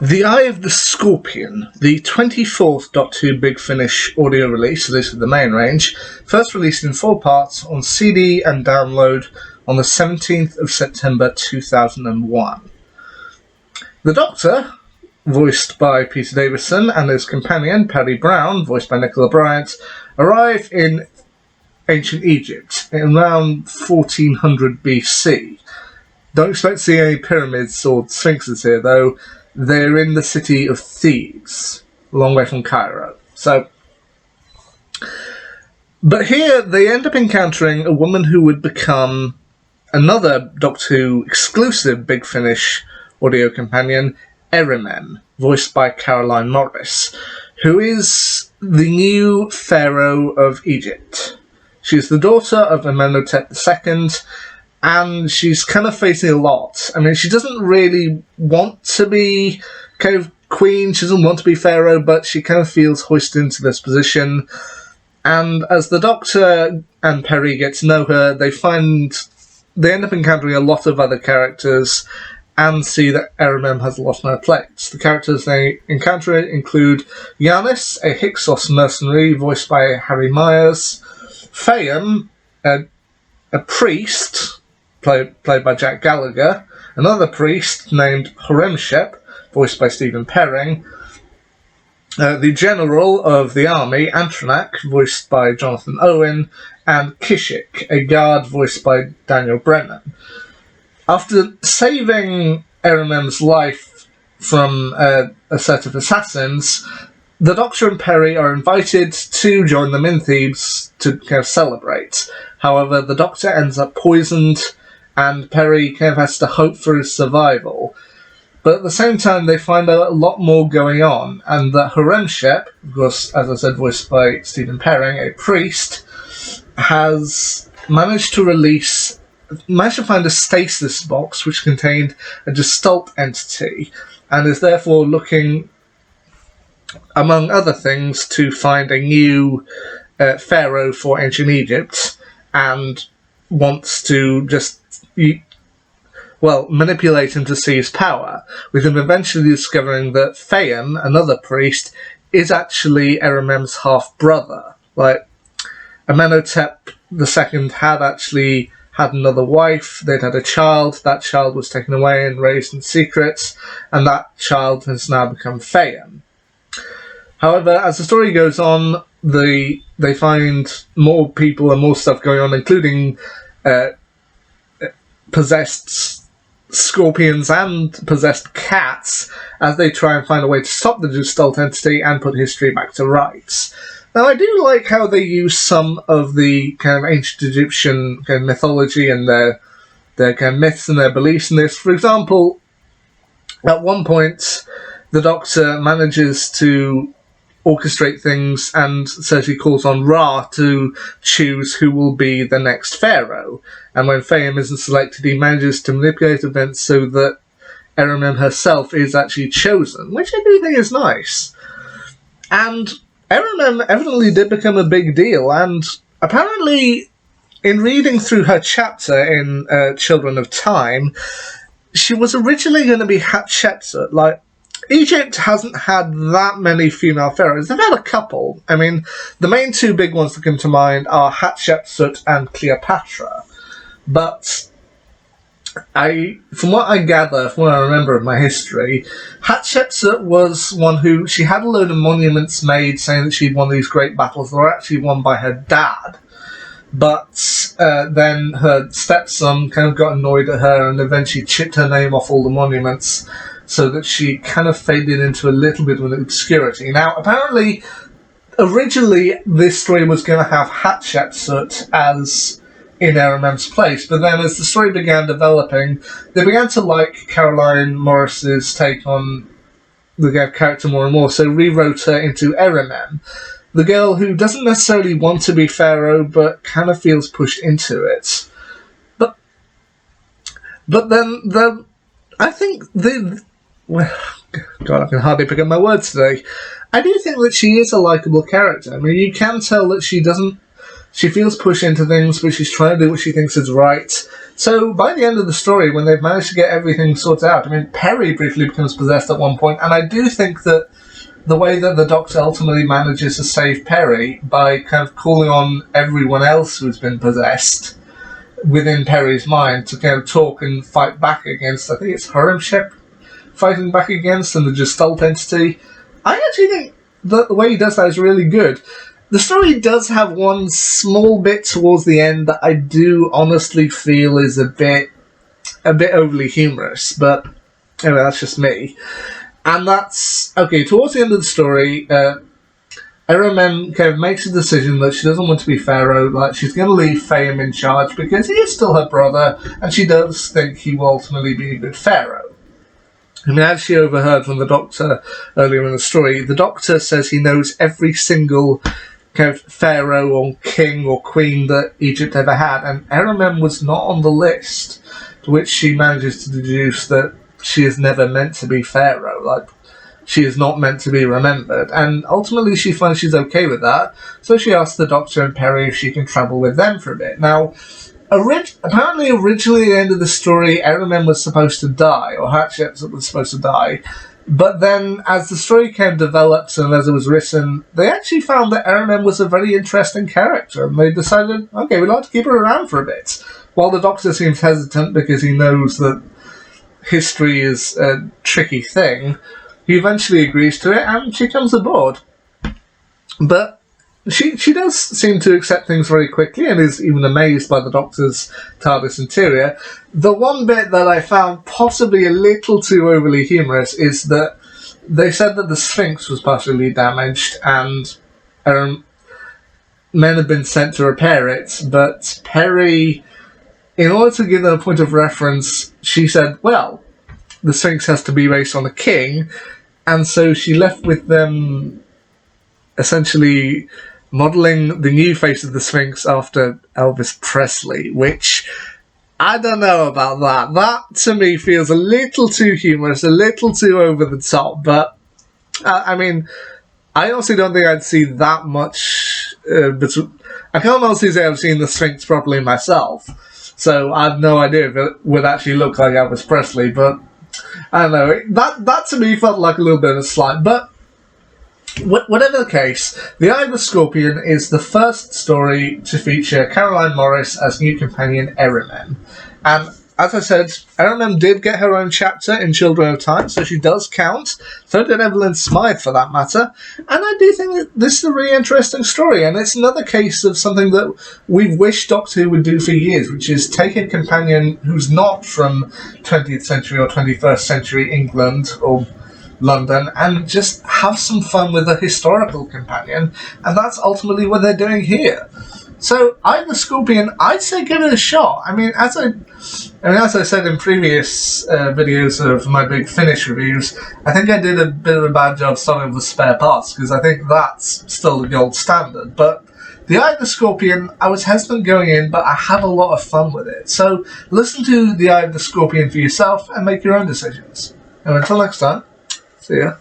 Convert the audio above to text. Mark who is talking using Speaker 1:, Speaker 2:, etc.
Speaker 1: The Eye of the Scorpion, the 24th Doctor Who Big Finish audio release, so this is the main range, first released in 4 parts on CD and download on the 17th of September 2001. The Doctor, voiced by Peter Davison, and his companion, Perry Brown, voiced by Nicola Bryant, arrive in ancient Egypt in around 1400 BC. Don't expect to see any pyramids or sphinxes here, though. They're in the city of Thebes, a long way from Cairo. But here they end up encountering a woman who would become another Doctor Who exclusive Big Finish audio companion, Erimem, voiced by Caroline Morris, who is the new Pharaoh of Egypt. She's the daughter of Amenhotep II, and she's kind of facing a lot. I mean, she doesn't really want to be kind of queen, she doesn't want to be pharaoh, but she kind of feels hoisted into this position. And as the Doctor and Perry get to know her, they end up encountering a lot of other characters and see that Erimem has a lot on her plate. The characters they encounter include Yanis, a Hyksos mercenary voiced by Harry Myers, Fayum, a priest, played by Jack Gallagher, another priest named Horemshep, voiced by Stephen Perring, the general of the army, Antronak, voiced by Jonathan Owen, and Kishik, a guard voiced by Daniel Brennan. After saving Erimem's life from a set of assassins, the Doctor and Perry are invited to join them in Thebes to kind of celebrate. However, the Doctor ends up poisoned, and Perry kind of has to hope for his survival. But at the same time, they find out a lot more going on, and that Horemshep, of course, as I said, voiced by Stephen Perring, a priest, has managed to find a stasis box which contained a Gestalt entity, and is therefore looking, among other things, to find a new pharaoh for ancient Egypt, and wants to just manipulate him to seize power, with him eventually discovering that Fayum, another priest, is actually Erimem's half-brother. Like, Amenhotep II had actually had another wife, they'd had a child, that child was taken away and raised in secret, and that child has now become Fayum. However, as the story goes on, they find more people and more stuff going on, including possessed scorpions and possessed cats, as they try and find a way to stop the Gestalt entity and put history back to rights. Now, I do like how they use some of the kind of ancient Egyptian kind of mythology and their kind of myths and their beliefs in this. For example, at one point, the Doctor manages to orchestrate things and says he calls on Ra to choose who will be the next pharaoh. And when Fayum isn't selected, he manages to manipulate events so that Erimem herself is actually chosen, which I do think is nice. And Erimem evidently did become a big deal, and apparently, in reading through her chapter in Children of Time, she was originally going to be Hatshepsut. Like, Egypt hasn't had that many female pharaohs. They've had a couple. I mean, the main two big ones that come to mind are Hatshepsut and Cleopatra. But from what I gather, from what I remember of my history, Hatshepsut was one who, she had a load of monuments made saying that she'd won these great battles that were actually won by her dad. But then her stepson kind of got annoyed at her and eventually chipped her name off all the monuments, so that she kind of faded into a little bit of an obscurity. Now, apparently, originally this story was going to have Hatshepsut as in Erimem's place, but then as the story began developing, they began to like Caroline Morris's take on the character more and more, so rewrote her into Erimem, the girl who doesn't necessarily want to be pharaoh, but kind of feels pushed into it. But then I think God, I can hardly pick up my words today. I do think that she is a likeable character. I mean, you can tell that she doesn't She feels pushed into things, but she's trying to do what she thinks is right. So by the end of the story, when they've managed to get everything sorted out, I mean, Perry briefly becomes possessed at one point, and I do think that the way that the Doctor ultimately manages to save Perry by kind of calling on everyone else who's been possessed within Perry's mind to kind of talk and fight back against, I think it's Erimem fighting back against, and the Gestalt entity. I actually think that the way he does that is really good. The story does have one small bit towards the end that I do honestly feel is a bit overly humorous, but anyway, that's just me. And that's, okay, towards the end of the story, Erimem kind of makes a decision that she doesn't want to be Pharaoh, like she's going to leave Fayum in charge because he is still her brother, and she does think he will ultimately be a good Pharaoh. I mean, as she overheard from the Doctor earlier in the story, the Doctor says he knows every single kind of pharaoh or king or queen that Egypt ever had, and Erimem was not on the list, to which she manages to deduce that she is never meant to be pharaoh, like she is not meant to be remembered, and ultimately she finds she's okay with that, so she asks the Doctor and Perry if she can travel with them for a bit. Now, apparently originally at the end of the story, Erimem was supposed to die, or Hatshepsut was supposed to die, but then as the story kind of developed and as it was written, they actually found that Erimem was a very interesting character, and they decided, okay, we'd like to keep her around for a bit. While the Doctor seems hesitant because he knows that history is a tricky thing, he eventually agrees to it, and she comes aboard. But she does seem to accept things very quickly and is even amazed by the Doctor's TARDIS interior. The one bit that I found possibly a little too overly humorous is that they said that the Sphinx was partially damaged and men had been sent to repair it, but Perry, in order to give them a point of reference, she said, well, the Sphinx has to be based on a king, and so she left with them essentially modelling the new face of the Sphinx after Elvis Presley, which, I don't know about that. That, to me, feels a little too humorous, a little too over the top, but, I mean, I honestly don't think I'd see that much, I can't honestly say I've seen the Sphinx properly myself, so I have no idea if it would actually look like Elvis Presley, but, I don't know, that to me felt like a little bit of a slight, but whatever the case, The Eye of the Scorpion is the first story to feature Caroline Morris as new companion Erimem. And as I said, Erimem did get her own chapter in Children of Time, so she does count. So did Evelyn Smythe, for that matter. And I do think that this is a really interesting story, and it's another case of something that we've wished Doctor Who would do for years, which is take a companion who's not from 20th century or 21st century England or London and just have some fun with a historical companion, and that's ultimately what they're doing here. So, Eye of the Scorpion, I'd say give it a shot. I mean, as I said in previous videos of my Big Finish reviews, I think I did a bit of a bad job starting with spare parts, because I think that's still the gold standard. But The Eye of the Scorpion, I was hesitant going in, but I had a lot of fun with it. So, listen to The Eye of the Scorpion for yourself and make your own decisions. And until next time, see ya.